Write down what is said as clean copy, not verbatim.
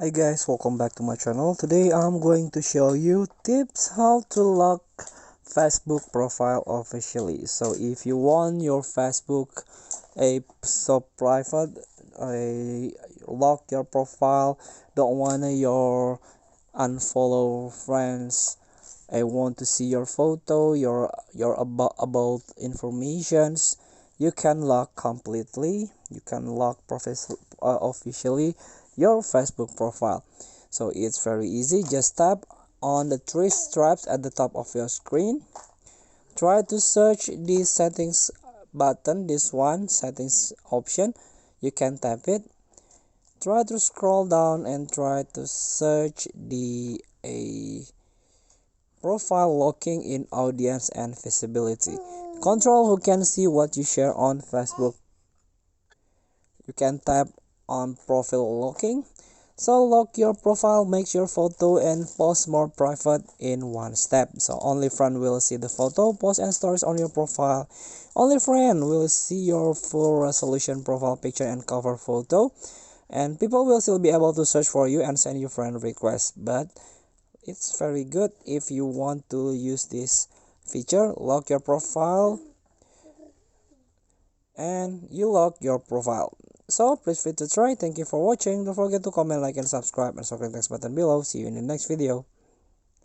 Hi guys, welcome back to my channel. Today I'm going to show you tips how to lock Facebook profile officially. So if you want your Facebook a so private, lock your profile, don't want your unfollow friends, I want to see your photo, your about informations, you can lock completely. You can lock officially your Facebook profile. So it's very easy. Just tap on the three stripes at the top of your screen. Try to search the settings button, this one, settings option. You can tap it. Try to scroll down and try to search the a profile locking in audience and visibility. Control who can see what you share on Facebook. You can tap on profile locking. So lock your profile makes your photo and post more private in one step. So only friend will see the photo, post and stories on your profile. Only friend will see your full resolution profile picture and cover photo. And people will still be able to search for you and send you friend requests. But it's very good if you want to use this feature. Lock your profile and you lock your profile. So please feel free to try. Thank you for watching. Don't forget to comment, like, and subscribe, and click the next button below. See you in the next video.